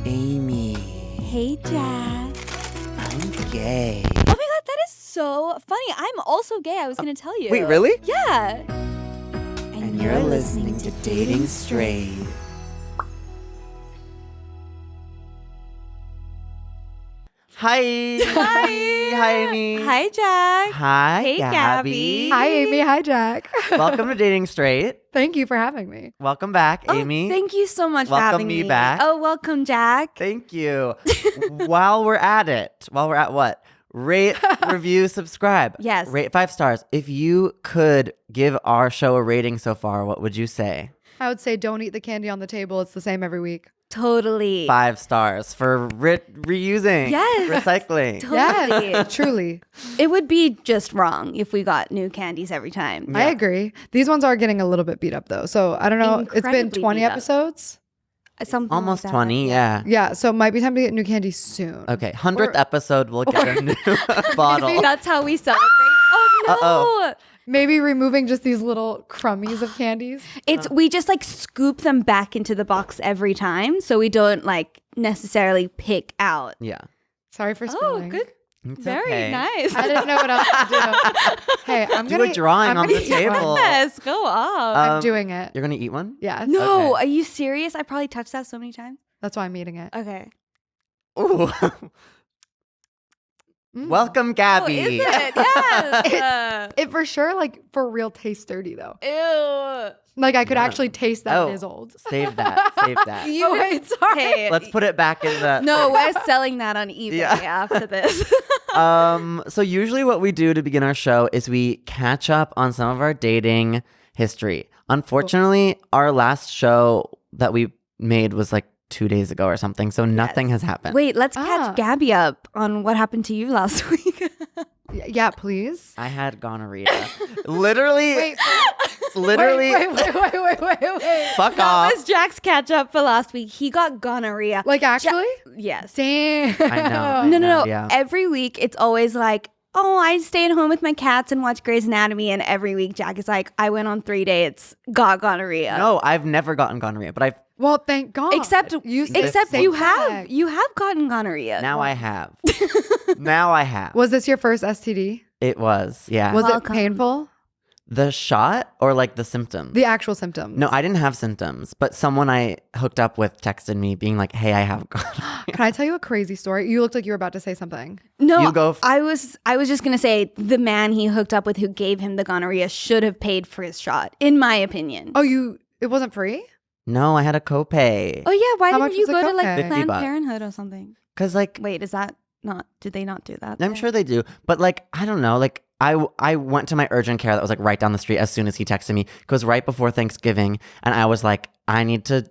Amy. Hey, Jack. I'm gay. Oh my god, that is so funny. I'm also gay. I was going to tell you. Wait, really? Yeah. And you're listening to Dating Straight. Hi. Hi, Amy. Hi, Jack. Hi, Hey, Gabby. Hi, Amy. Hi, Jack. Welcome to Dating Straight. Thank you for having me. Welcome back, Oh, Amy. thank you so much for Welcome having me back. Oh, welcome, Jack. Thank you. While we're at what? Rate, review, subscribe. Yes. Rate 5 stars. If you could give our show a rating so far, what would you say? I would say don't eat the candy on the table. It's the same every week. Totally. 5 stars for reusing. Yes. Recycling. Totally. Yes, truly. It would be just wrong if we got new candies every time. I agree. These ones are getting a little bit beat up though. So I don't know. It's been Incredibly 20 beat up. episodes. Something Almost like that. 20, yeah. Yeah. So it might be time to get new candy soon. Okay, 100th episode, we'll get a new bottle. That's how we celebrate. Oh no. Uh-oh. Maybe removing just these little crummies of candies. We just like scoop them back into the box every time, so we don't like necessarily pick out. Yeah. Sorry for Oh, spilling. good. It's Very okay. nice. I didn't know what else to do. Hey, I'm Do gonna a drawing I'm on gonna the eat one. table. Yes, go off. I'm doing it. You're going to eat one? Yes. No, Okay. are you serious? I probably touched that so many times. That's why I'm eating it. Okay. Ooh. Mm. Welcome, Gabby. Oh, is it? Yes. It for sure, like for real, tastes dirty though. Ew. Like I could Yeah. actually taste that Oh. it is old. Save that. Save that. You Oh, wait, sorry. Hey, Let's put it back in the... no, we're selling that on eBay Yeah. after this. So usually what we do to begin our show is we catch up on some of our dating history. Unfortunately, our last show that we made was like 2 days ago or something, so nothing has happened. Wait, let's Ah. catch Gabby up on what happened to you last week. Yeah, please. I had gonorrhea. Literally, Wait, literally, wait. fuck That off. was Jack's catch up for last week. He got gonorrhea. Like actually? Yes. Damn. I know. No. Yeah. Every week it's always like, oh, I stay at home with my cats and watch Grey's Anatomy. And every week Jack is like, I went on 3 dates, got gonorrhea. No, I've never gotten gonorrhea, but I've Well, thank God. Except you you have gotten gonorrhea. now I have. Now I have. Was this your first STD? It was, yeah. Was Welcome. it painful? The shot or like the symptom? The actual symptoms. No, I didn't have symptoms, but someone I hooked up with texted me being like, hey, I have gonorrhea. Can I tell you a crazy story? You looked like you were about to say something. No, You go I was just gonna say the man he hooked up with who gave him the gonorrhea should have paid for his shot, in my opinion. Oh, it wasn't free? No, I had a copay. Oh yeah, why How much didn't you was the go to like copay? Planned $50. Parenthood or something? Because like, Wait, is that not? Did they not do that? I'm there? sure they do, but like, I don't know. Like, I went to my urgent care that was like right down the street as soon as he texted me. It was right before Thanksgiving, and I was like, I need to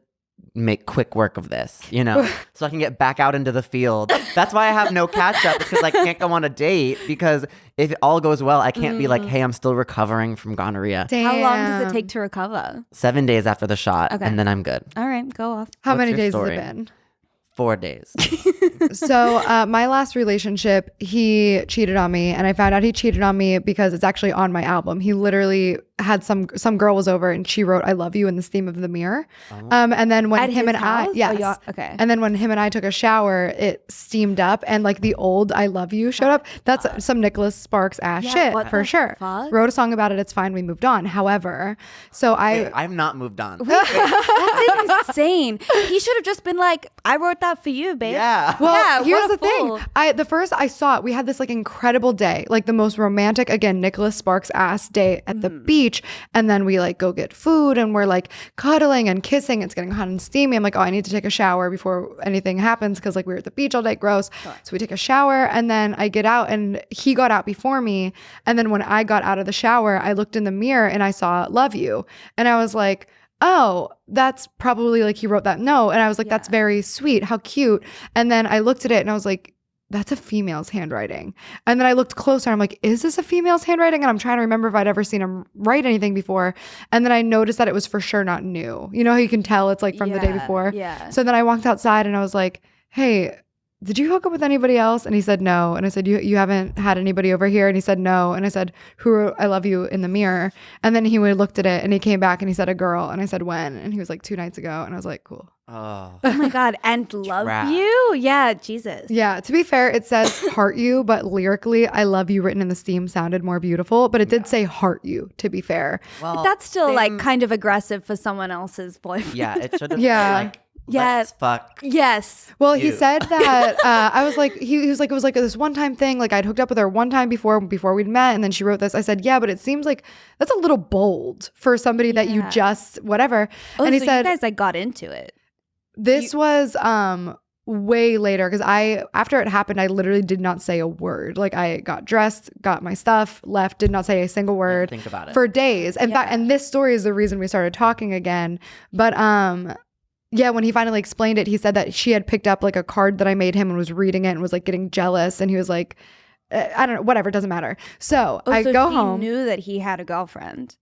make quick work of this, you know, so I can get back out into the field. That's why I have no catch up, because I can't go on a date, because if it all goes well, I can't be like, hey, I'm still recovering from gonorrhea. Damn. How long does it take to recover? 7 days after the shot, Okay. and then I'm good. All right, go off. How What's many your days story? has it been? 4 days. So my last relationship, he cheated on me, and I found out he cheated on me because it's actually on my album. He literally had some girl was over and she wrote "I love you" in the steam of the mirror. And then when At him his and I, house? Oh, yes, yeah, okay. And then when him and I took a shower, it steamed up, and like the old "I love you" showed up. That's some Nicholas Sparks ass Yeah, shit what for the sure. fuck? Wrote a song about it. It's fine. We moved on. However, so I've not moved on. That's insane. He should have just been like, I wrote that for you, babe. Yeah. Well, Yeah, here's what a the thing. fool. The first I saw it, we had this like incredible day, like the most romantic, again, Nicholas Sparks ass day at the beach. And then we like go get food and we're like cuddling and kissing. It's getting hot and steamy. I'm like, oh, I need to take a shower before anything happens, because like we were at the beach all day, gross. So we take a shower, and then I get out, and he got out before me. And then when I got out of the shower, I looked in the mirror and I saw "love you." And I was like, oh, that's probably like he wrote that note. And I was like, that's very sweet. How cute. And then I looked at it and I was like, that's a female's handwriting. And then I looked closer. I'm like, is this a female's handwriting? And I'm trying to remember if I'd ever seen him write anything before. And then I noticed that it was for sure not new. You know how you can tell it's like from the day before? Yeah. So then I walked outside and I was like, hey, did you hook up with anybody else? And he said, no. And I said, you haven't had anybody over here? And he said, no. And I said, who wrote I love you in the mirror? And then he looked at it and he came back and he said, a girl. And I said, when? And he was like, 2 nights ago. And I was like, cool. Oh. Oh my God. And love Trash. you? Yeah, Jesus. Yeah, to be fair, it says heart you, but lyrically, I love you written in the steam sounded more beautiful, but it did say heart you, to be fair. Well, But that's still like same- kind of aggressive for someone else's boyfriend. Yeah, it should have Yeah. been like, Yeah. let's fuck. Yes. Well, he You. said that I was like, he was like, it was like this one time thing. Like I'd hooked up with her one time before we'd met, and then she wrote this. I said, yeah, but it seems like that's a little bold for somebody that you Yeah. just whatever. Oh, and he so said, you guys like got into it. this was way later because after it happened, I literally did not say a word. Like I got dressed, got my stuff, left, did not say a single word Think about it. for days. In fact, Yeah. and this story is the reason we started talking again. But yeah, when he finally explained it, he said that she had picked up like a card that I made him and was reading it and was like getting jealous, and he was like, I don't know, whatever, it doesn't matter. So Oh, I so go he home. knew that he had a girlfriend.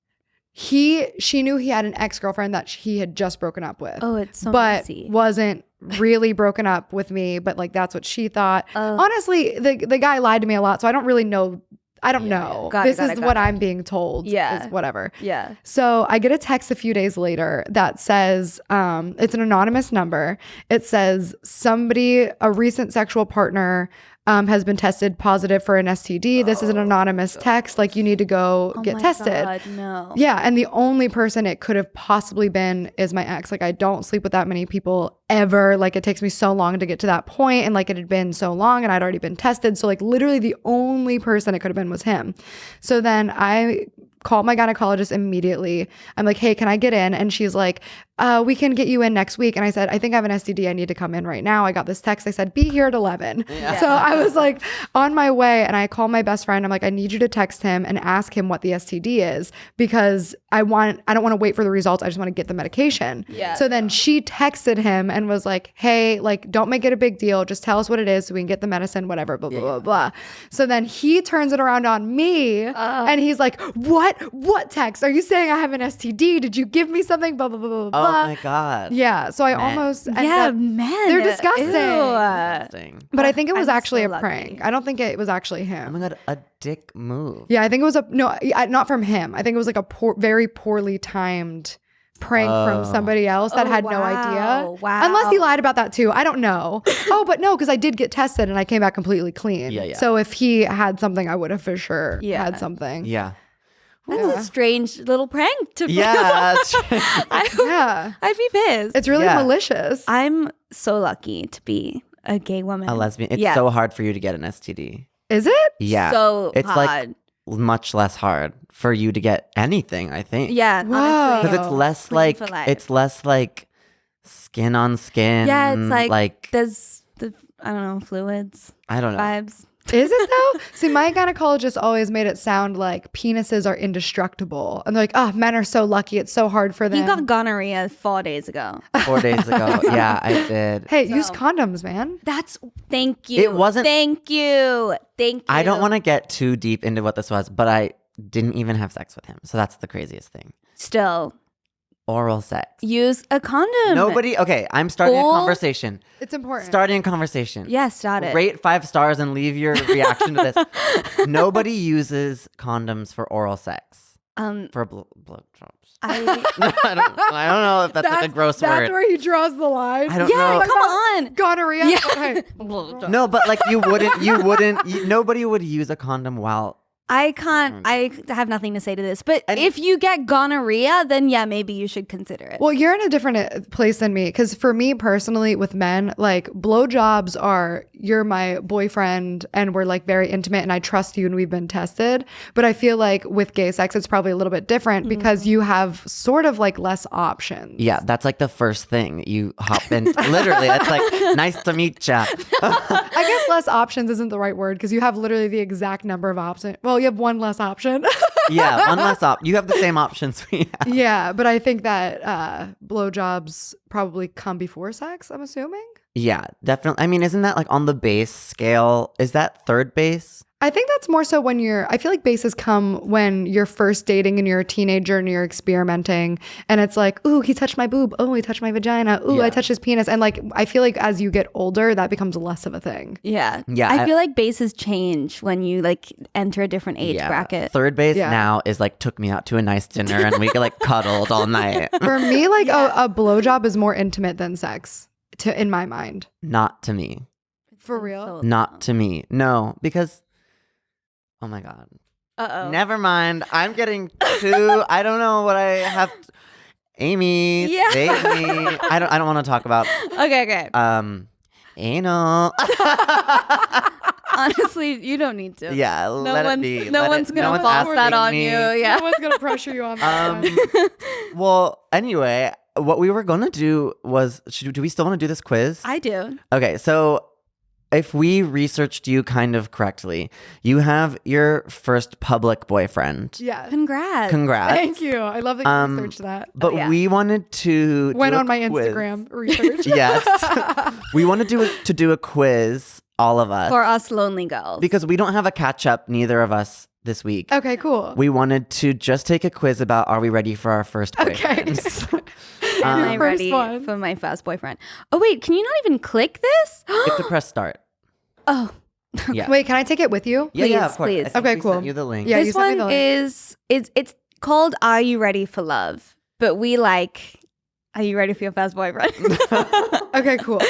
She knew he had an ex-girlfriend that he had just broken up with. Oh, it's so but messy. wasn't really broken up with me, but like that's what she thought. Oh. Honestly, the guy lied to me a lot, so I don't really know. I don't Yeah, know. Got it, This got is it, what got it. I'm being told. Yeah. Is whatever. Yeah. So I get a text a few days later that says, it's an anonymous number. It says a recent sexual partner has been tested positive for an STD. This is an anonymous text. Like you need to go Oh get my tested. God, no. Yeah, and the only person it could have possibly been is my ex. Like I don't sleep with that many people ever. Like it takes me so long to get to that point, and like it had been so long and I'd already been tested. So like literally the only person it could have been was him. So then I called my gynecologist immediately. I'm like, hey, can I get in? And she's like, we can get you in next week. And I said, I think I have an STD. I need to come in right now. I got this text. I said, be here at 11. Yeah. So I was like on my way, and I called my best friend. I'm like, I need you to text him and ask him what the STD is, because I don't want to wait for the results. I just want to get the medication. Yeah. So then she texted him and was like, hey, like, don't make it a big deal. Just tell us what it is so we can get the medicine, whatever, blah, blah, blah, blah. So then he turns it around on me and he's like, what text? Are you saying I have an STD? Did you give me something? Blah, blah, blah, blah, Oh blah. my God. Yeah. So I Man. almost ended Yeah, up- man. They're disgusting. Ew. Disgusting. but I think it was I'm actually so a lucky. prank. I don't think it was actually Oh him. my God, a dick move. Yeah, I think it was not from him. I think it was like a very poorly timed prank from Oh. somebody else that Oh, had no wow. idea. Wow. Unless he lied about that too. I don't know. Oh, but no, because I did get tested and I came back completely clean. Yeah, yeah. So if he had something, I would have for sure Yeah. had something. Yeah. That's Yeah. a strange little prank to Yeah. that's- Yeah. I'd be pissed. It's really Yeah. malicious. I'm so lucky to be a gay woman. a lesbian. It's Yeah. so hard for you to get an STD. Is it? Yeah. So it's hard. like much less hard for you to get anything, I think. Yeah. Whoa. Honestly. Because it's less Clean like for life. it's less like skin on skin. Yeah, it's like, like there's the I don't know, fluids, I don't know. vibes. Is it though? See, my gynecologist always made it sound like penises are indestructible. And they're like, oh, men are so lucky. It's so hard for them. You got gonorrhea 4 days ago. 4 days ago. Yeah, I did. Hey, use So- condoms, man. Thank you. It wasn't- Thank you. I don't want to get too deep into what this was, but I didn't even have sex with him. So that's the craziest thing. Still Oral sex. use a condom. Nobody. Okay, I'm starting a Bull- conversation. It's important. Starting a conversation. Yeah, start it. Rate 5 stars and leave your reaction to this. Nobody uses condoms for oral sex. For blowjobs. I I don't know if that's like a gross That's word. where he draws the line. I don't yeah, know. come on. Gonorrhea. Yeah. Okay. No, but like nobody would use a condom while. I can't. I have nothing to say to this. But And- if you get gonorrhea, then yeah, maybe you should consider it. Well, you're in a different place than me because for me personally, with men, like blowjobs are you're my boyfriend and we're like very intimate and I trust you and we've been tested. But I feel like with gay sex, it's probably a little bit different because you have sort of like less options. Yeah, that's like the first thing you hop in. Literally, that's like nice to meet ya. I guess less options isn't the right word because you have literally the exact number of options. Well, you have one less option. Yeah, one less op. You have the same options we have. Yeah, but I think that blowjobs probably come before sex, I'm assuming. Yeah, definitely. I mean, isn't that like on the base scale? Is that third base? I think that's more so when I feel like bases come when you're first dating and you're a teenager and you're experimenting and it's like, ooh, he touched my boob. Oh, he touched my vagina. Ooh, Yeah. I touched his penis. And like, I feel like as you get older, that becomes less of a thing. Yeah. Yeah, I feel like bases change when you like enter a different age bracket. Third base Yeah. now is like took me out to a nice dinner and we like cuddled all night. For me, like a blowjob is more intimate than sex in my mind. Not to me. For real? So Not to me. No, because oh my God. Uh-oh. Never mind. I'm getting too I don't know what I have Amy, Yeah. save me. I don't want to talk about Okay. anal. Honestly, you don't need to. Yeah, let it be. No Let one's it- gonna one's force that asking on me. you. Yeah. No one's going to pressure you on that one. Well, anyway, what we were gonna do was, do we still want to do this quiz? I do. Okay, so if we researched you kind of correctly, you have your first public boyfriend. Yeah. Congrats. Congrats. Thank you. I love that you Um, researched that. But yeah. we wanted to Went do a on my quiz. Instagram research. Yes. We wanted to do a quiz, all of us, For us lonely girls. because we don't have a catch up, neither of us this week. Okay, cool. We wanted to just take a quiz about are we ready for our first Okay. boyfriends? Am Your I first ready one. for my first boyfriend? Oh wait, can you not even click this? You have to press start. Oh, Yeah. Wait, can I take it with you? Yeah, of please, course. please. I think Okay, we cool. Sent you the link. Yeah, you this sent me one the link. it's called "Are You Ready for Love?" But we like, "Are you ready for your first boyfriend?" Okay, cool.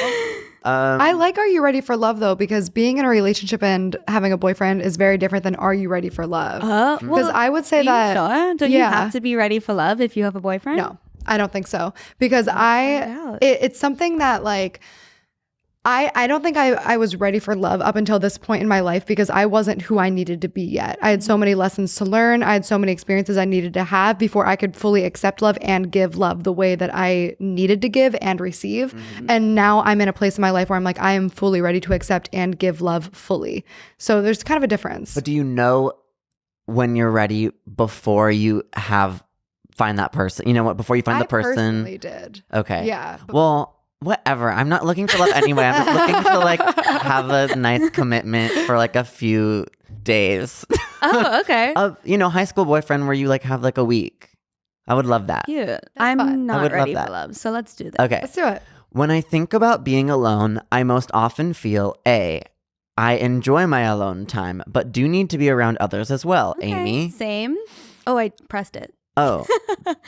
I like Are You Ready for Love though, because being in a relationship and having a boyfriend is very different than Are You Ready for Love? Because well, I would say are you that sure? Don't you yeah. have to be ready for love if you have a boyfriend? no, I don't think so. Because find out. it's something that like I don't think I was ready for love up until this point in my life because I wasn't who I needed to be yet. I had so many lessons to learn. I had so many experiences I needed to have before I could fully accept love and give love the way that I needed to give and receive. And now I'm in a place in my life where I'm like, I am fully ready to accept and give love fully. So there's kind of a difference. But do you know when you're ready before you find that person? You know what? Before you find I the person. personally did. Okay. Yeah. But Well, whatever. I'm not looking for love anyway. I'm just looking to like have a nice commitment for like a few days. Oh, okay. High school boyfriend where you like have like a week. I would love that. Cute. I'm fun. I not would love ready that. for love, so let's do this. Okay. let's do it. When I think about being alone, I most often feel I enjoy my alone time, but do need to be around others as well. Okay, Amy. Same. Oh, I pressed it. Oh.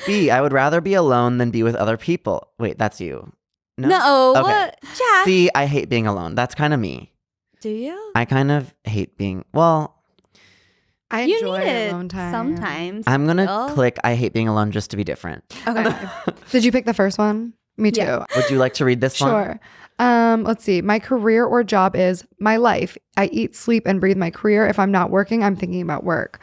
B, I would rather be alone than be with other people. Wait, that's you. No, Okay. what? Jack. C, I hate being alone. That's kind of me. Do you? I kind of hate being, well, I You enjoy need it alone time. sometimes. I'm going to Bill. click I hate being alone just to be different. Okay. Did you pick the first one? Me too. Yeah. Would you like to read this one? Sure. Let's see. My career or job is my life. I eat, sleep, and breathe my career. If I'm not working, I'm thinking about work.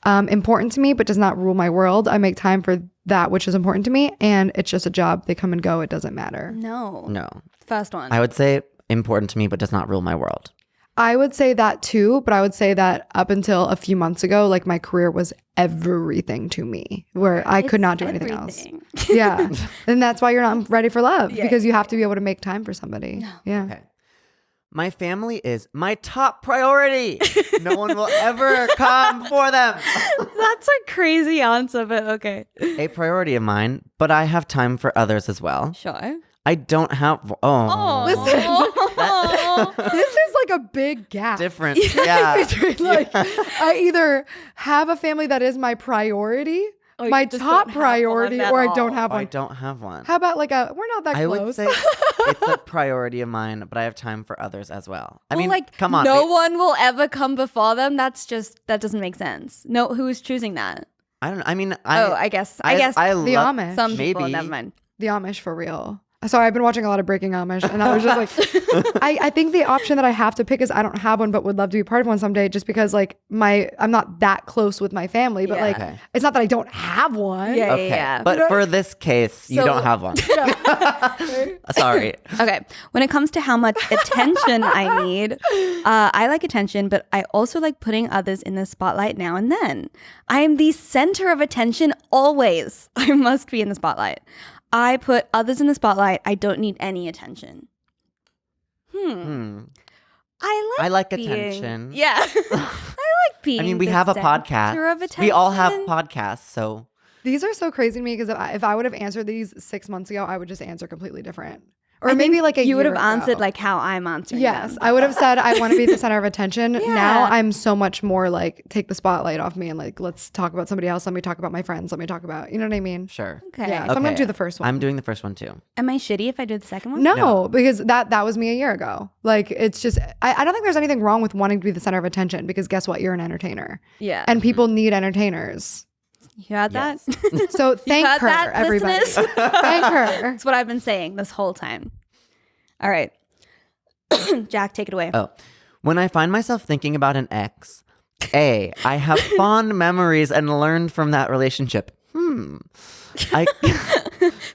Important to me, but does not rule my world. I make time for that which is important to me, and it's just a job. They come and go. It doesn't matter. No. No. First one. I would say important to me, but does not rule my world. I would say that too, but I would say that up until a few months ago, like my career was everything to me, where I could It's not do anything else. everything. Yeah. And that's why you're not ready for love Yeah, because you have to be able to make time for somebody. Yeah. Okay. My family is my top priority. No one will ever come for them. That's a crazy answer, but okay. A priority of mine, but I have time for others as well. Sure. I don't have. Oh, Listen. This is like a big gap. different. Yeah. Between, like, I either have a family that is my priority, Or you my just top don't have priority, one at or I all. don't have Oh, I one. don't have one. How about like we're not that I close. would say it's a priority of mine, but I have time for others as well. I mean, like, come on. no one will ever come before them. That doesn't make sense. No, who's choosing that? I don't. I mean, I guess the love- Amish. some people. maybe. Never mind. The Amish for real. Sorry, I've been watching a lot of Breaking Amish, and I was just like, I think the option that I have to pick is I don't have one, but would love to be part of one someday, just because like I'm not that close with my family, but Yeah. like Okay. it's not that I don't have one. Yeah. Okay, but for this case, you So- don't have one. Sorry. Okay. When it comes to how much attention I need, I like attention, but I also like putting others in the spotlight now and then. I am the center of attention always. I must be in the spotlight. I put others in the spotlight. I don't need any attention. I like being- attention. Yeah. I like being I mean, we the have a center podcast. of We all have attention. podcasts, so These are so crazy to me because if I would have answered these 6 months ago, I would just answer completely different. Or I maybe think like a you would year have answered ago. like how I'm answering. Yes, them. I would have said I want to be the center of attention. Yeah. Now I'm so much more like take the spotlight off me and like let's talk about somebody else. Let me talk about my friends. Let me talk about, you know what I mean? sure. Okay. Yeah. So I'm gonna Okay. do the first one. I'm doing the first one too. Am I shitty if I do the second one? No, No. because that was me a year ago. Like it's just I don't think there's anything wrong with wanting to be the center of attention because guess what? You're an entertainer. Yeah. And people need entertainers. You had that? Yes. So thank heard her, that, everybody. listeners? Thank her. That's what I've been saying this whole time. All right. Jack, take it away. Oh, when I find myself thinking about an ex, I have fond memories and learned from that relationship. I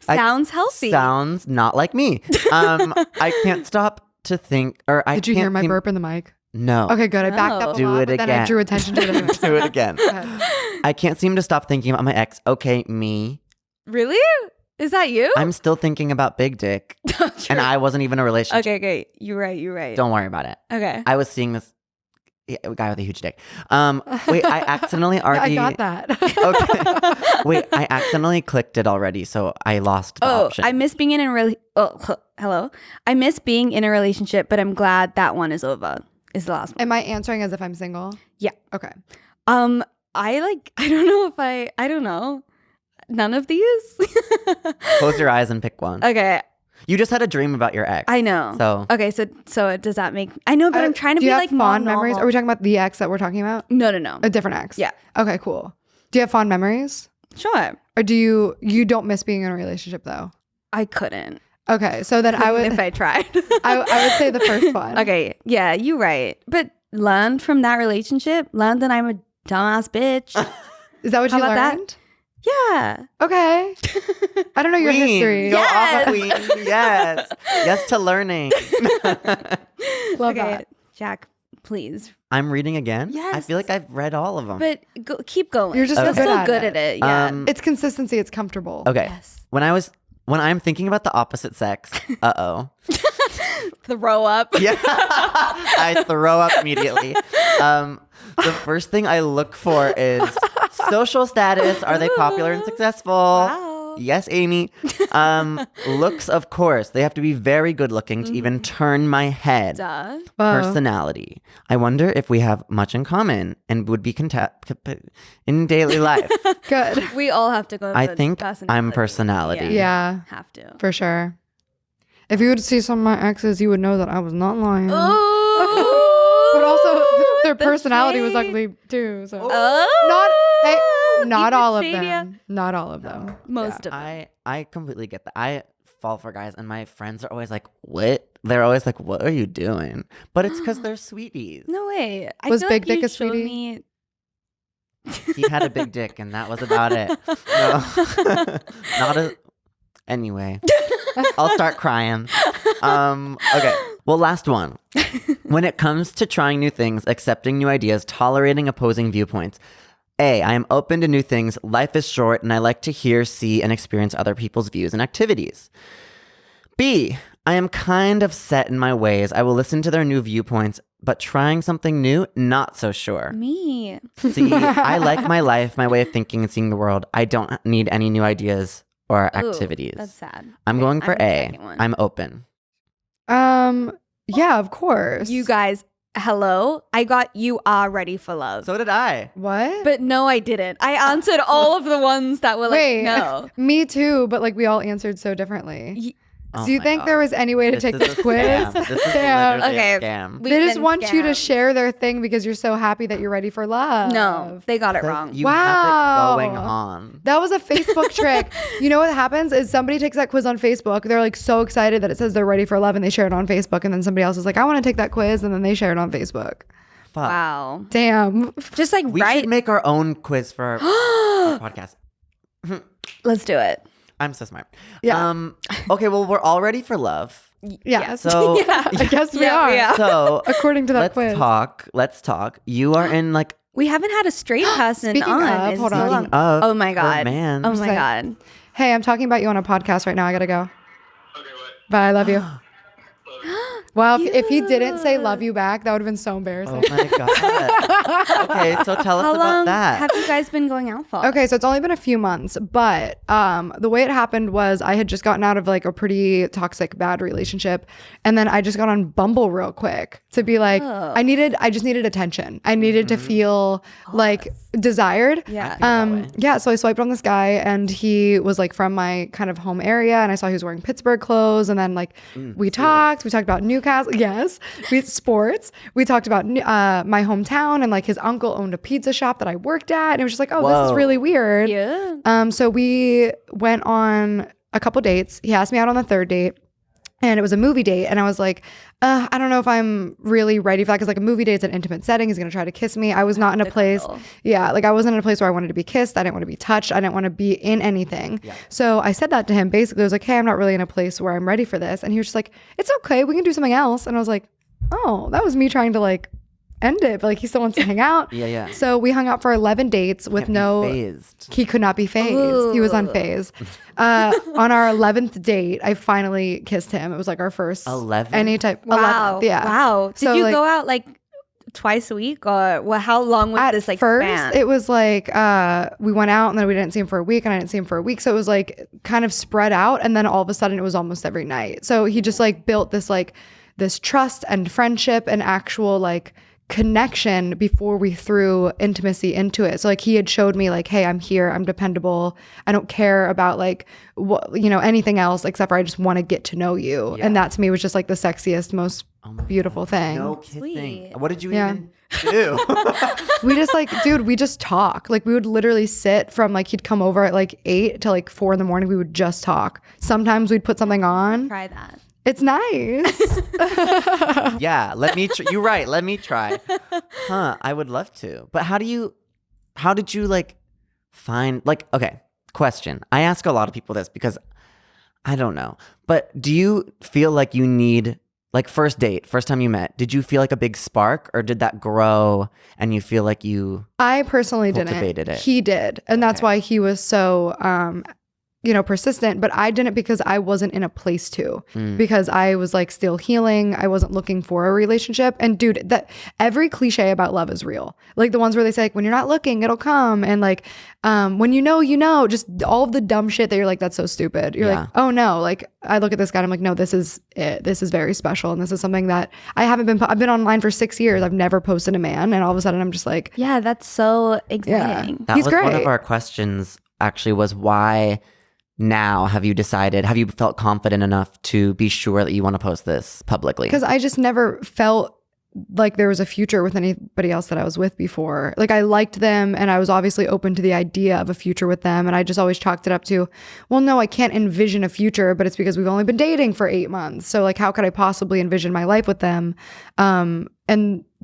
Sounds healthy. sounds not like me. I can't stop to think, or I Did you can't hear my seem- burp in the mic? No. Okay, good. I backed up a Do lot, it but then I again. drew attention to it. anyway. Do it again. Go ahead. I can't seem to stop thinking about my ex. Okay, me. Really? Is that you? I'm still thinking about Big Dick, and I wasn't even in a relationship. Okay. You're right. Don't worry about it. Okay. I was seeing this guy with a huge dick. Wait, I accidentally Yeah, already. I got that. Okay. Wait, I accidentally clicked it already, so I lost the option. I miss being in a hello. I miss being in a relationship, but I'm glad that one is over. Is the last one. Am I answering as if I'm single? Yeah. Okay. I don't know. None of these. Close your eyes and pick one. Okay. You just had a dream about your ex. I know. So Okay, so does that make I know, but I'm trying to do be you have like fond more memories? normal. Are we talking about the ex that we're talking about? No. A different ex? Yeah. Okay, cool. Do you have fond memories? Sure. Or do you don't miss being in a relationship though? I couldn't. Okay, so then I would if I tried. I would say the first one. Okay. Yeah, you're right. But learn from that relationship. Learn that I'm a dumbass bitch. Is that what How you about that? learned? Yeah. Okay. I don't know your Queen, history. Go Yes. off, Queen. Yes. Yes to learning. Love Okay, that. Jack, please. I'm reading again. I Yes. feel like I've read all of them. But keep going. You're just You're so good so at good it. at it. Yeah. It's consistency. It's comfortable. Okay. Yes. When I'm thinking about the opposite sex, Throw up. Yeah. I throw up immediately. The first thing I look for is social status. Are they popular and successful? Wow. Yes, Amy. Looks, of course. They have to be very good looking to even turn my head. Duh. Whoa. Personality. I wonder if we have much in common and would be in daily life. Good. We all have to go. I with think I'm personality. personality. Yeah, Have to. for sure. If you would see some of my exes, you would know that I was not lying. Oh. But also, their the personality was shade. ugly too. So Oh. not Even all of shadier. them. Not all of them. Most of them. I completely get that. I fall for guys, and my friends are always like, "What?" They're always like, "What are you doing?" But it's because they're sweeties. No way. I Was feel Big like Dick you a showed sweetie? me- He had a big dick, and that was about it. No, not a. Anyway, I'll start crying. Okay. Well, last one. When it comes to trying new things, accepting new ideas, tolerating opposing viewpoints, I am open to new things. Life is short, and I like to hear, see, and experience other people's views and activities. B, I am kind of set in my ways. I will listen to their new viewpoints, but trying something new, not so sure. Me. C, I like my life, my way of thinking and seeing the world. I don't need any new ideas or Ooh, activities. That's sad. I'm going for I'm the A. second one. I'm open. Yeah, of course. You guys, hello? I got you are ready for love. So did I. What? But no, I didn't. I answered all of the ones that were like, Wait, no. me too, but like we all answered so differently. Oh Do you my think God. there was any way to This take is this a quiz? scam. This is Damn. literally Okay. a scam. We've They just been want you to scammed. share their thing because you're so happy that you're ready for love. No, they got it wrong. You Wow. have it going on. That was a Facebook trick. You know what happens is somebody takes that quiz on Facebook. They're like so excited that it says they're ready for love and they share it on Facebook. And then somebody else is like, I want to take that quiz. And then they share it on Facebook. Fuck. Wow. Damn. Just like We right. should make our own quiz for our podcast. Let's do it. I'm so smart. Yeah. Okay, well, we're all ready for love. Yeah. So Yeah. I guess we Yeah, are. we are. So According to that let's quiz. talk. Let's talk. You are in like We haven't had a straight person Speaking on. of, in hold so on. long. Speaking of Oh my her god. man. Oh my Say- god. Hey, I'm talking about you on a podcast right now. I gotta go. Bye. I love you. Wow, if he didn't say love you back, that would have been so embarrassing. Oh my god. Okay, so tell us How about long that. have you guys been going out for? Okay, so it's only been a few months, but the way it happened was I had just gotten out of like a pretty toxic, bad relationship, and then I just got on Bumble real quick to be like, I just needed attention. I needed to feel like desired. Yeah. Yeah. So I swiped on this guy, and he was like from my kind of home area, and I saw he was wearing Pittsburgh clothes, and then like we talked about Newcastle, yes, sports. We talked about my hometown, and like his uncle owned a pizza shop that I worked at, and it was just like, oh, this is Whoa. really weird. Yeah. So we went on a couple dates. He asked me out on the third date, and it was a movie date. And I was like, I don't know if I'm really ready for that, because like a movie date's an intimate setting. He's gonna try to kiss me. I was not in a place. Yeah, like I wasn't in a place where I wanted to be kissed. I didn't want to be touched. I didn't want to be in anything. So I said that to him. Basically, I was like, hey, I'm not really in a place where I'm ready for this. And he was just like, it's okay, we can do something else. And I was like, oh, that was me trying to like end it, but like he still wants to hang out. Yeah. So we hung out for 11 dates with no. Phased. He could not be phased. He was unfazed. On our 11th date, I finally kissed him. It was like our first 11? any type. Wow. 11th, yeah. Wow. Did So, you like, go out like twice a week, or how long was At this like first, span? it was like we went out, and then we didn't see him for a week, and I didn't see him for a week. So it was like kind of spread out, and then all of a sudden it was almost every night. So he just like built this trust and friendship and actual like connection before we threw intimacy into it. So like he had showed me like, hey, I'm here, I'm dependable, I don't care about like what, anything else except for I just want to get to know you. And that to me was just like the sexiest, most beautiful thing. No kissing. Sweet. What did you Yeah. even do? We just like, dude, we just talk. Like we would literally sit from like, he'd come over at like 8 till like 4 a.m. We would just talk. Sometimes we'd put something on. Try that. It's nice. Yeah, let me you're right, let me try. I would love to. But how did you like find, like, okay, question. I ask a lot of people this because I don't know. But do you feel like you need, like, first date, first time you met, did you feel like a big spark, or did that grow and you feel like you I personally cultivated didn't. it? He did. And that's why he was so persistent, but I didn't, because I wasn't in a place to, because I was like still healing. I wasn't looking for a relationship. And dude, that every cliche about love is real. Like the ones where they say like, when you're not looking, it'll come. And like, when just all of the dumb shit that you're like, that's so stupid. You're like, oh no. Like I look at this guy and I'm like, no, this is it. This is very special. And this is something that I've been online for 6 years. I've never posted a man. And all of a sudden I'm just like, Yeah, that's so exciting. That He's was one of great. our questions, actually, was why now have you felt confident enough to be sure that you want to post this publicly? because I just never felt like there was a future with anybody else that I was with before. Like I liked them, and I was obviously open to the idea of a future with them. And I just always chalked it up to, well, no, I can't envision a future, but it's because we've only been dating for 8 months. So like, how could I possibly envision my life with them?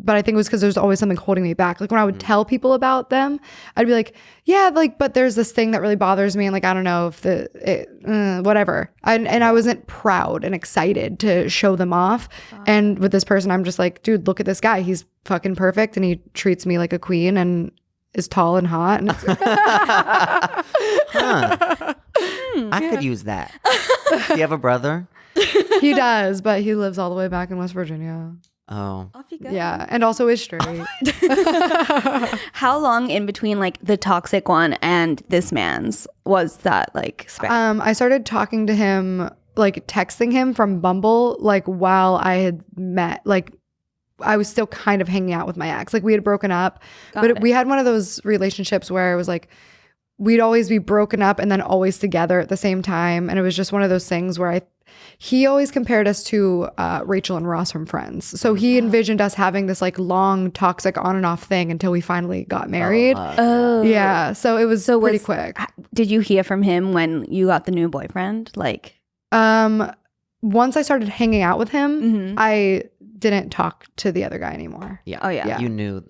But I think it was because there's always something holding me back. Like when I would tell people about them, I'd be like, yeah, like, but there's this thing that really bothers me. And like, I don't know if whatever. And I wasn't proud and excited to show them off. And with this person, I'm just like, dude, look at this guy. He's fucking perfect. And he treats me like a queen and is tall and hot. And I could use that. Do you have a brother? he does, but he lives all the way back in West Virginia. Oh. Off you go. Yeah. And also is straight. How long in between like the toxic one and this man's was that like span? I started talking to him, like texting him from Bumble, like while I had met, like I was still kind of hanging out with my ex. Like we had broken up, we had one of those relationships where it was like, we'd always be broken up and then always together at the same time. And it was just one of those things where he always compared us to Rachel and Ross from Friends. So he envisioned us having this like long toxic on and off thing until we finally got married. Oh. Yeah. So it was pretty quick. Did you hear from him when you got the new boyfriend? Like, once I started hanging out with him, Mhm. I didn't talk to the other guy anymore. Yeah. Oh, yeah. You knew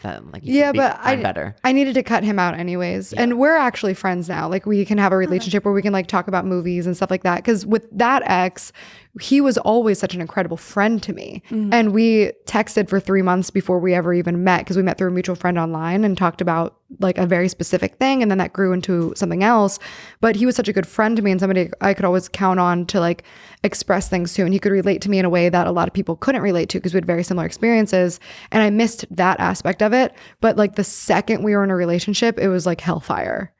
that, like, you Yeah, could but find better. I needed to cut him out anyways. And we're actually friends now. Like we can have a relationship where we can like talk about movies and stuff like that. Because with that ex, he was always such an incredible friend to me. And we texted for 3 months before we ever even met, because we met through a mutual friend online and talked about like a very specific thing, and then that grew into something else. But he was such a good friend to me and somebody I could always count on to like express things to, and he could relate to me in a way that a lot of people couldn't relate to because we had very similar experiences, and I missed that aspect of it. But like the second we were in a relationship, it was like hellfire,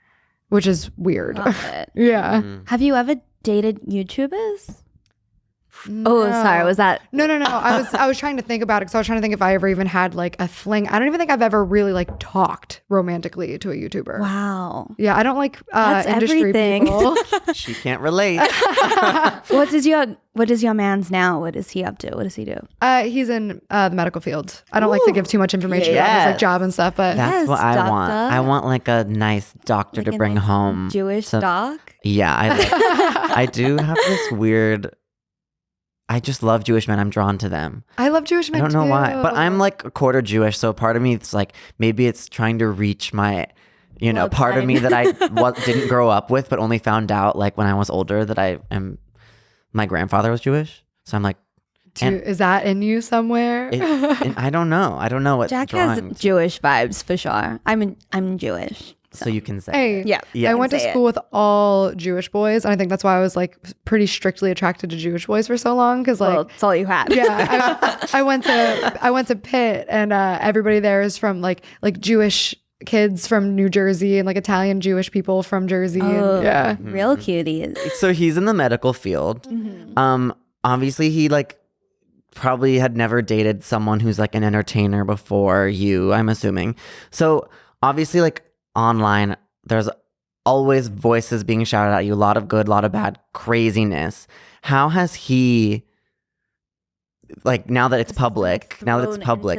which is weird. Love it. Yeah. Have you ever dated YouTubers? Oh, sorry. Was that? No. I was trying to think about it, because I was trying to think if I ever even had like a fling. I don't even think I've ever really like talked romantically to a YouTuber. Wow. Yeah, I don't like That's industry everything. people. She can't relate. What is your man's now? What is he up to? What does he do? He's in the medical field. I don't like to give too much information about his Yes. like job and stuff, but That's Yes, what I want. doctor. I want like a nice doctor to a bring nice home. Jewish So- doc? Yeah, I do have this weird. I just love Jewish men. I'm drawn to them. I love Jewish I men don't know why, but too. I'm like a quarter Jewish, so part of me it's like maybe it's trying to reach my, part of me that I didn't grow up with, but only found out like when I was older that my grandfather was Jewish. So I'm like, Is that in you somewhere? and I don't know. I don't know what Jack has drawing. Jewish vibes for sure. I'm Jewish. So you can say. Hey, it. Yeah. Yeah. I went to say it. school with all Jewish boys, and I think that's why I was like pretty strictly attracted to Jewish boys for so long, because like Well, it's all you had. yeah, I went to Pitt, and everybody there is from like Jewish kids from New Jersey and like Italian Jewish people from Jersey. Oh, And, yeah. Real cuties. So he's in the medical field. Obviously he like probably had never dated someone who's like an entertainer before you, I'm assuming. So obviously like online there's always voices being shouted at you, a lot of good, a lot of bad, craziness. How has he, like, now that it's public,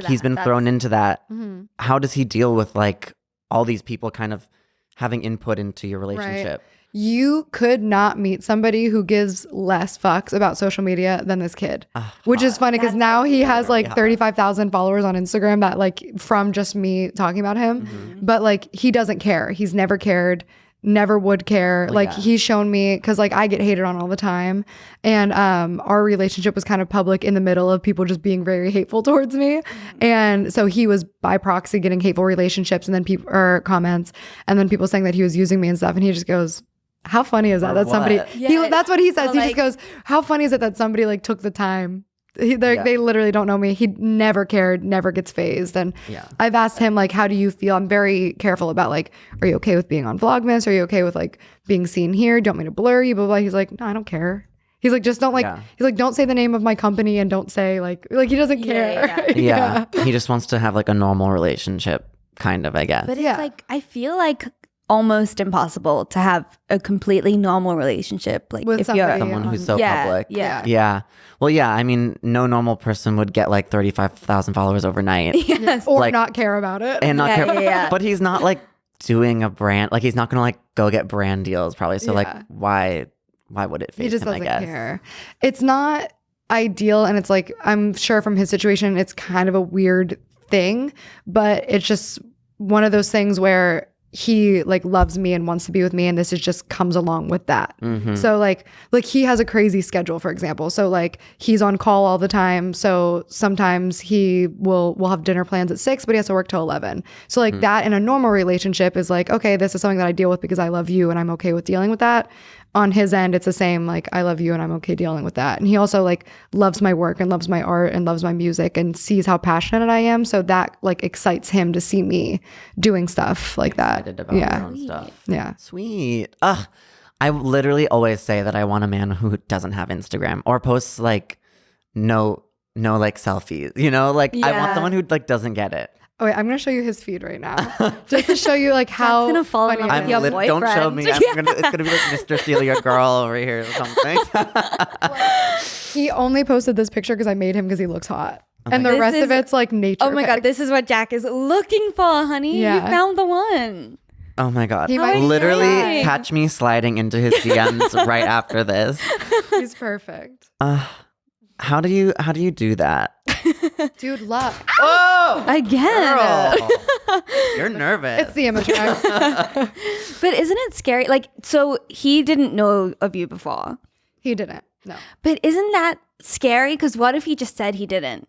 he's been thrown into that. Mhm. How does he deal with like all these people kind of having input into your relationship? You could not meet somebody who gives less fucks about social media than this kid, which is funny because now he has like 35,000 followers on Instagram that like from just me talking about him. But like he doesn't care. He's never cared, never would care. Like he's shown me, because like I get hated on all the time. And our relationship was kind of public in the middle of people just being very hateful towards me. And so he was by proxy getting hateful relationships and then people or comments and then people saying that he was using me and stuff. And he just goes, how funny is that? Or That somebody, what? that's what he says. Or He like- just goes, how funny is it that somebody like took the time? They literally don't know me. He never cared, never gets phased. And Yeah. I've asked him like, how do you feel? I'm very careful about like, are you okay with being on Vlogmas? Are you okay with like being seen here? Do you want me to blur you? Blah, blah. He's like, no, I don't care. He's like, just don't like, he's like, don't say the name of my company and don't say like he doesn't care. Yeah. He just wants to have like a normal relationship, kind of, I guess. But it's like, I feel like almost impossible to have a completely normal relationship. Like With if you're somebody Someone who's so yeah, public. yeah. Yeah. Well, yeah. I mean, no normal person would get like 35,000 followers overnight Yes. Or Like- not care about it. and not Yeah, care. yeah. But he's not like doing a brand. Like he's not gonna like go get brand deals probably. So like, Yeah. why would it phase He just him? I doesn't guess. care. It's not ideal, and it's like I'm sure from his situation, it's kind of a weird thing, but it's just one of those things where he like loves me and wants to be with me, and this is just comes along with that. Mhm. So like he has a crazy schedule, for example. So like he's on call all the time. So sometimes we'll have dinner plans at 6, but he has to work till 11. So like that in a normal relationship is like, okay, this is something that I deal with because I love you and I'm okay with dealing with that. On his end, it's the same, like I love you and I'm okay dealing with that. And he also like loves my work and loves my art and loves my music and sees how passionate I am. So that like excites him to see me doing stuff like that. Excited about your Yeah. own stuff. Yeah. Sweet. Ugh. I literally always say that I want a man who doesn't have Instagram or posts like no like selfies. You know, like I want Yeah. someone who like doesn't get it. Oh wait, I'm gonna show you his feed right now, just to show you like how gonna fall in funny love it with is. your Don't show boyfriend. me. It's gonna be like Mr. Steal Your Girl over here or something. He only posted this picture because I made him because he looks hot, and the This rest of is- it's like nature. Oh my god, pics. this is what Jack is looking for, honey. Yeah. You found the one. Oh my god. He might be Literally nice. catch me sliding into his DMs right after this. He's perfect, How do you do that? dude. Love. Oh, Again. girl. You're nervous. It's the image guys. But isn't it scary? Like, so he didn't know of you before. He didn't. No. But isn't that scary? Because what if he just said he didn't?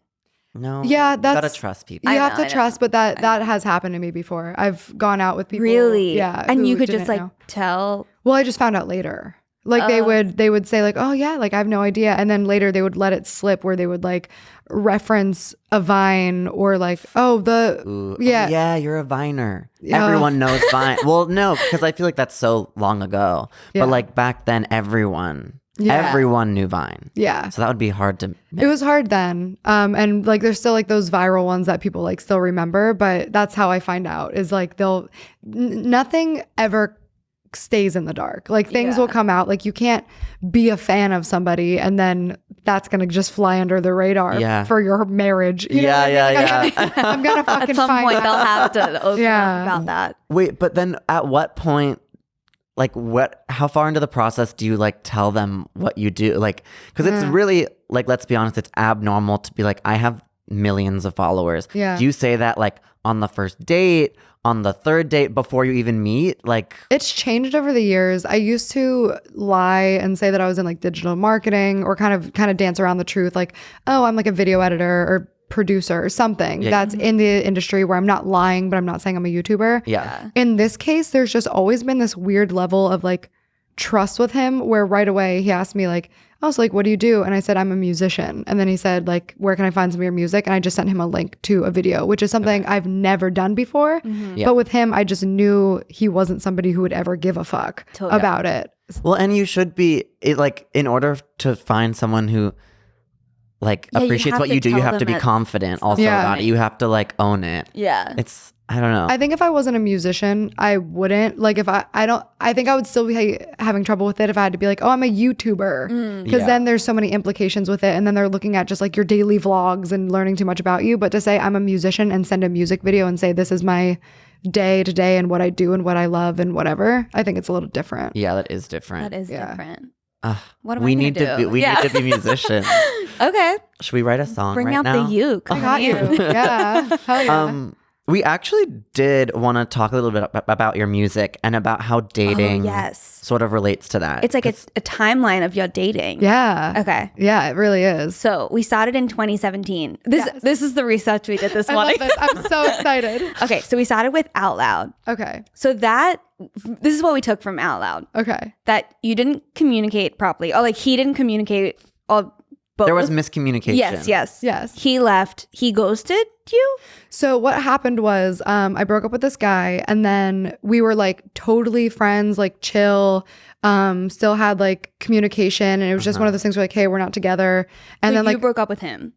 No. Yeah, you gotta that's- trust people. You I have know, to trust, but that has happened to me before. I've gone out with people. Really? Yeah. And who you could just didn't like know. tell. Well, I just found out later. Like they would say like, oh yeah, like I have no idea. And then later they would let it slip where they would like reference a Vine or like, oh, Ooh, yeah. yeah, you're a Viner. Yeah. Everyone knows Vine. Well, no, because I feel like that's so long ago. Yeah. But like back then, everyone Yeah. knew Vine. yeah. So that would be hard to. It was hard then. And like there's still like those viral ones that people like still remember, but that's how I find out is like nothing ever stays in the dark. Like things will come out. Like you can't be a fan of somebody and then that's gonna just fly under the radar Yeah. for your marriage. You know Yeah, what I mean? yeah, Like, I'm gonna fucking At some find point, out. they'll have to open Yeah. up about that. Wait, but then at what point? Like how far into the process do you like tell them what you do? Like, because it's really like, let's be honest, it's abnormal to be like, I have millions of followers. Yeah. Do you say that like on the first date, on the third date, before you even meet? Like, It's changed over the years. I used to lie and say that I was in like digital marketing or kind of dance around the truth. Like, oh, I'm like a video editor or producer or something Yeah. that's in the industry where I'm not lying, but I'm not saying I'm a YouTuber. yeah. In this case, there's just always been this weird level of like trust with him where right away he asked me like, I was like, what do you do? And I said, I'm a musician. And then he said like, where can I find some of your music? And I just sent him a link to a video, which is something I've never done before. Yeah. But with him, I just knew he wasn't somebody who would ever give a fuck Totally. about it. Well, and you should be like, in order to find someone who like Yeah, you appreciates have what to you do, you tell have to them be it's confident also Yeah. about it. You have to like own it. Yeah. It's, I don't know. I think if I wasn't a musician, I wouldn't. Like if I think I would still be having trouble with it if I had to be like, oh, I'm a YouTuber. Because Yeah. then there's so many implications with it. And then they're looking at just like your daily vlogs and learning too much about you. But to say I'm a musician and send a music video and say this is my day to day and what I do and what I love and whatever, I think it's a little different. Yeah, that is different. That is Yeah. different. Ugh, What am we I gonna need to do? be, we Yeah. need to be musicians. Okay. Should we write a song Bring right out now? the uke. I got you. Yeah. Hell yeah. We actually did want to talk a little bit about your music and about how dating yes. sort of relates to that. It's like a timeline of your dating. Yeah. Okay. Yeah, it really is. So we started in 2017. Yes. This is the research we did this I love morning. this. I'm so excited. Okay, so we started with Out Loud. Okay. So this is what we took from Out Loud. Okay. That you didn't communicate properly. Or like he didn't communicate or both. there was miscommunication. Yes. Yes. He left. He ghosted you? So what happened was I broke up with this guy and then we were like totally friends, like chill, still had like communication and it was just one of those things where like, hey, we're not together. And So then you like broke up with him.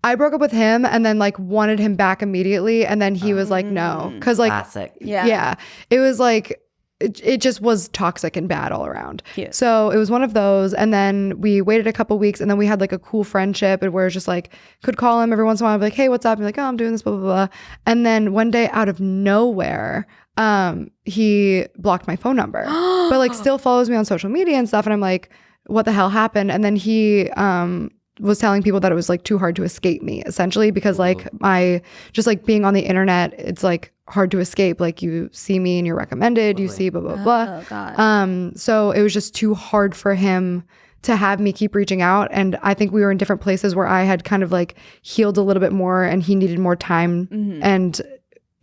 I broke up with him and then like wanted him back immediately and then he was like no. Cause like Classic. Yeah. it was like it just was toxic and bad all around. Cute. So it was one of those. And then we waited a couple weeks and then we had like a cool friendship and where it's just like could call him every once in a while. I'd be like, hey, what's up? And like, oh, I'm doing this, blah, blah, blah. And then one day out of nowhere, he blocked my phone number, but like still follows me on social media and stuff. And I'm like, what the hell happened? And then he was telling people that it was like too hard to escape me essentially because like my just like being on the internet, it's like hard to escape. Like you see me and you're recommended, you see blah, blah, blah. Oh God. So it was just too hard for him to have me keep reaching out. And I think we were in different places where I had kind of like healed a little bit more and he needed more time and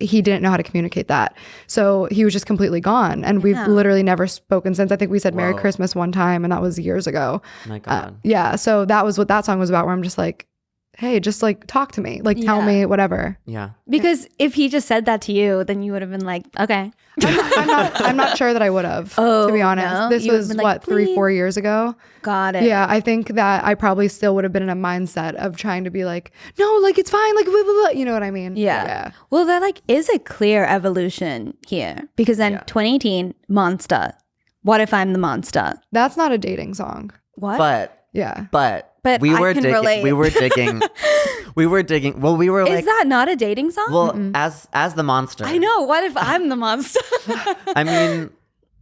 he didn't know how to communicate that. So he was just completely gone. And we've literally never spoken since. I think we said Merry Whoa. Christmas one time and that was years ago. My God. Yeah. So that was what that song was about where I'm just like, hey, just like talk to me. Like tell Yeah. me whatever. Yeah. Because if he just said that to you, then you would have been like, okay. I'm not sure that I would have, Oh, to be honest. no? This You would've was been like, what, 3-4 "Please." years ago? Got it. Yeah, I think that I probably still would have been in a mindset of trying to be like, no, like it's fine, like blah, blah, blah. You know what I mean? Yeah. Well, there like is a clear evolution here because then Yeah. 2018, Monster. What if I'm the monster? That's not a dating song. What? But Yeah. But we I were can digging. relate. We were digging. Well, we were is like, that not a dating song? well, as the monster. I know. What if I'm the monster? I mean,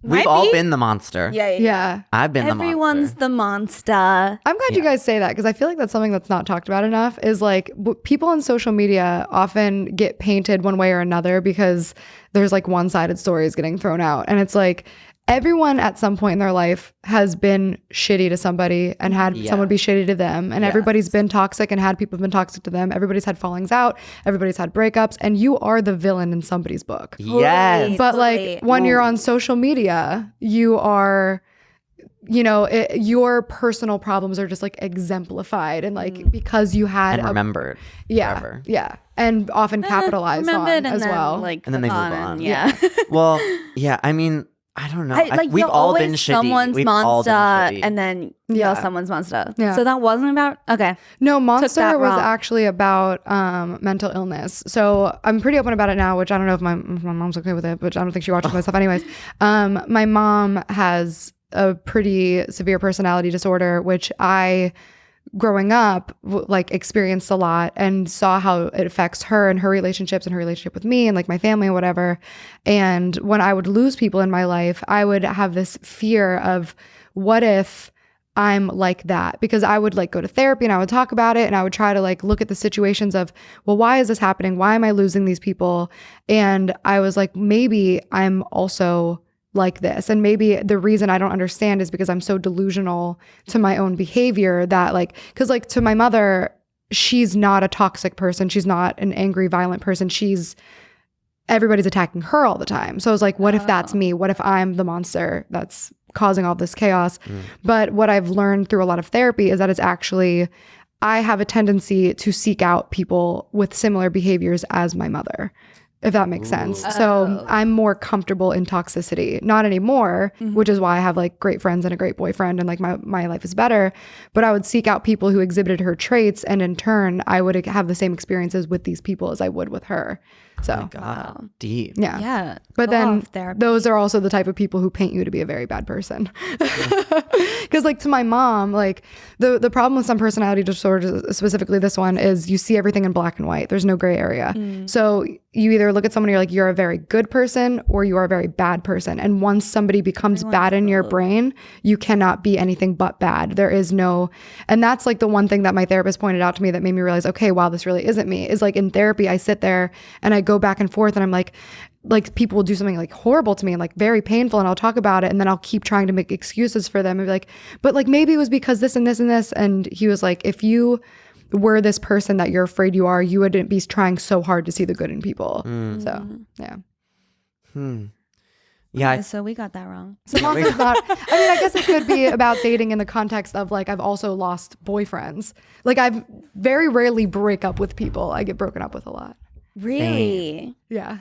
we've Might all be. been the monster. Yeah. I've been Everyone's the monster. the monster. I'm glad you guys say that because I feel like that's something that's not talked about enough is like people on social media often get painted one way or another because there's like one-sided stories getting thrown out. And it's like, everyone at some point in their life has been shitty to somebody and had Yeah. someone be shitty to them. And Yes. everybody's been toxic and had people been toxic to them. Everybody's had fallings out. Everybody's had breakups. And you are the villain in somebody's book. Yes. But Totally. like when you're on social media, you are, your personal problems are just like exemplified. And like because you had And remembered yeah, forever. yeah. And often capitalized Remember it on and as then, well. Like, And then they move move on. Yeah. Well, yeah, I mean, I don't know. Like We've you're all always been shitty. someone's We've all been monster, shitty. and then Yeah. you're someone's monster. Yeah. So that wasn't about okay. No, Monster that was route. actually about mental illness. So I'm pretty open about it now, which I don't know if my mom's okay with it, but I don't think she watches my stuff anyways. My mom has a pretty severe personality disorder, which I, growing up, like experienced a lot and saw how it affects her and her relationships and her relationship with me and like my family and whatever. And when I would lose people in my life, I would have this fear of what if I'm like that, because I would like go to therapy and I would talk about it and I would try to like look at the situations of, well, why is this happening? Why am I losing these people? And I was like, maybe I'm also like this. And maybe the reason I don't understand is because I'm so delusional to my own behavior that like, cause like to my mother, she's not a toxic person. She's not an angry, violent person. Everybody's attacking her all the time. So I was like, what if that's me? What if I'm the monster that's causing all this chaos? But what I've learned through a lot of therapy is that it's actually, I have a tendency to seek out people with similar behaviors as my mother, if that makes sense. So I'm more comfortable in toxicity. Not anymore, which is why I have like great friends and a great boyfriend and like my life is better. But I would seek out people who exhibited her traits, and in turn, I would have the same experiences with these people as I would with her. So God, deep. yeah. Yeah. But Go then off therapy. those are also the type of people who paint you to be a very bad person. Because like to my mom, like the problem with some personality disorders, specifically this one, is you see everything in black and white. There's no gray area. So you either look at someone and you're like, you're a very good person or you are a very bad person. And once somebody becomes bad in your brain, you cannot be anything but bad. There is no, and that's like the one thing that my therapist pointed out to me that made me realize, okay, wow, this really isn't me. Is like in therapy, I sit there and I go back and forth and I'm like people will do something like horrible to me and like very painful, and I'll talk about it and then I'll keep trying to make excuses for them and be like, but like maybe it was because this and this and this. And he was like, if you were this person that you're afraid you are, you wouldn't be trying so hard to see the good in people. So yeah. Yeah, So we got that wrong. So Monster's not, I mean, I guess it could be about dating in the context of like, I've also lost boyfriends. Like I've very rarely break up with people. I get broken up with a lot. Really? Yeah.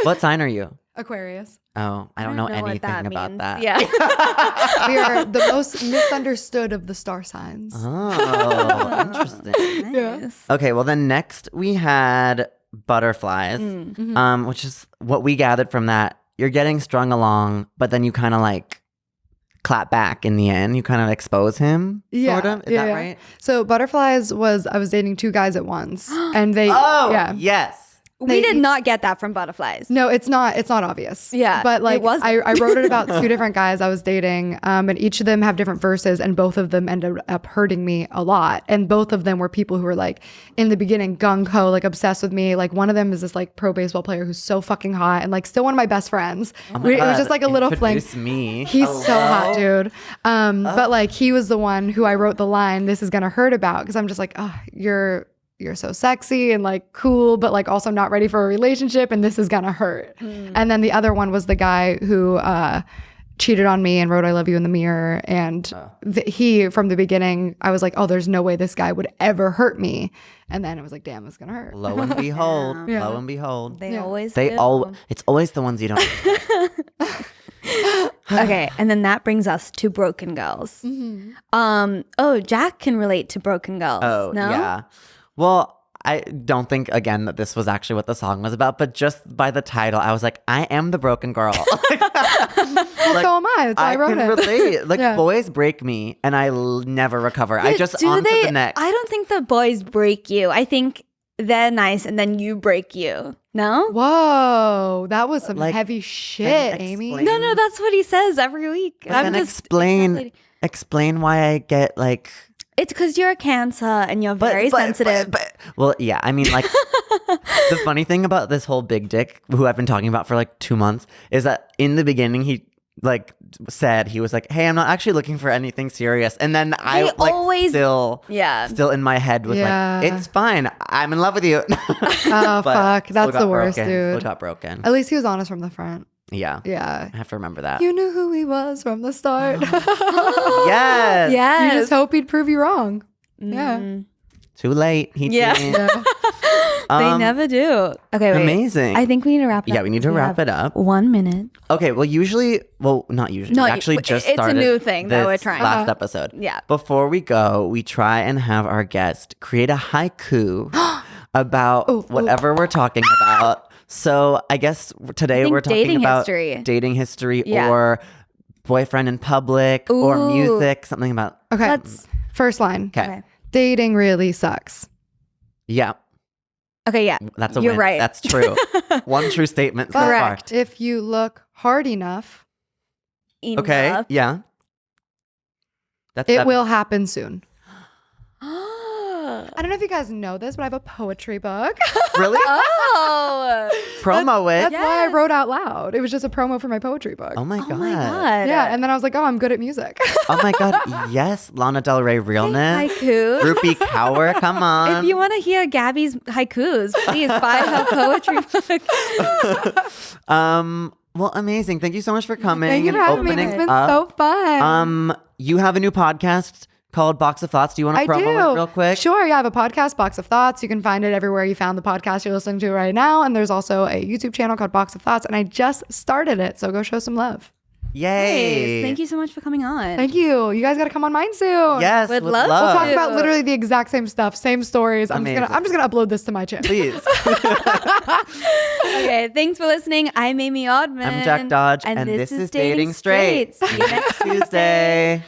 what sign are you? Aquarius. Oh, I don't know what anything that about means. that. Yeah. We are the most misunderstood of the star signs. Oh, interesting. Nice. Okay, well then next we had butterflies, which is what we gathered from that. You're getting strung along, but then you kind of like clap back in the end. You kind of expose him, sort of. Is that right? So Butterflies was, I was dating two guys at once and they, Oh, yeah. yes. We did not get that from Butterflies. No, it's not obvious. Yeah, But like it wasn't. I wrote it about two different guys I was dating, and each of them have different verses, and both of them ended up hurting me a lot. And both of them were people who were like in the beginning gung-ho, like obsessed with me. Like one of them is this like pro baseball player who's so fucking hot and like still one of my best friends. It was just like a little fling. Introduce me. He's so hot, dude. But like he was the one who I wrote the line, "This is gonna hurt" about, because I'm just like, oh, you're so sexy and like cool, but like also not ready for a relationship, and this is gonna hurt. And then the other one was the guy who cheated on me and wrote "I love you" in the mirror. And he, from the beginning, I was like, oh, there's no way this guy would ever hurt me. And then it was like, damn, it's gonna hurt. Lo and behold, Yeah. lo and behold. They always They do. all. It's always the ones you don't. Okay, and then that brings us to Broken Girls. Oh, Jack can relate to Broken Girls. Oh, no? yeah. Well, I don't think, again, that this was actually what the song was about, but just by the title, I was like, I am the broken girl. Well, so am I. That's why I wrote can it. relate. Like, Yeah. boys break me, and I never recover. I just Do on to they? the next. I don't think the boys break you. I think they're nice, and then you break you. No? Whoa, that was some Like, heavy shit, then Amy. explain- No, that's what he says every week. But then explain why I get like. It's because you're a Cancer and you're very sensitive. Well, yeah. I mean, like, The funny thing about this whole big dick, who I've been talking about for like 2 months, is that in the beginning he like said he was like, "Hey, I'm not actually looking for anything serious," and then I like always- still Yeah. in my head was Yeah. like, "It's fine, I'm in love with you." Oh, But fuck. still That's got the worst, broken, Still dude. got broken. At least he was honest from the front. Yeah, Yeah. I have to remember that. You knew who he was from the start. Yes. Yes. You just hope he'd prove you wrong. Yeah. Mm. Too late. He Yeah. didn't. Yeah. They never do. Okay, wait. Amazing. I think we need to wrap it up. Yeah, we need to wrap it up. 1 minute. Okay, well, not usually. No, we actually it's just a started new thing that this we're trying. last episode. Yeah. Before we go, we try and have our guest create a haiku about whatever we're talking about. So I guess today think we're talking dating about history. dating history Yeah. or boyfriend in public or Ooh. music, something about. Okay. Let's. First line. Okay. Dating really sucks. Yeah, Okay, yeah. that's a You're win. right. That's true. One true statement so far. Correct. If you look hard enough, Okay. Enough. Yeah. That's it that- will happen soon. I don't know if you guys know this, but I have a poetry book. Really Oh. promo it. That's why I wrote out loud. It was just a promo for my poetry book. Oh my god. Oh my god. Yeah, and then I was like, oh, I'm good at music. Oh my god. Yes, Lana Del Rey realness. Haiku. Rupi Kaur, come on. If you want to hear Gabby's haikus, please buy her poetry book. Well, amazing. Thank you so much for coming Thank you and for having me. opening It's been up. so fun. You have a new podcast called Box of Thoughts. Do you want to I promo do. it real quick? Sure. Yeah, I have a podcast, Box of Thoughts. You can find it everywhere you found the podcast you're listening to right now. And there's also a YouTube channel called Box of Thoughts. And I just started it. So go show some love. Yay. Nice. Thank you so much for coming on. Thank you. You guys got to come on mine soon. Yes, Would would love We'll talk to. about literally the exact same stuff, same stories. I'm Amazing. just gonna upload this to my channel. Please. Okay, thanks for listening. I'm Amy Oddman. I'm Jack Dodge, and this is Dating Straight. See you next Tuesday.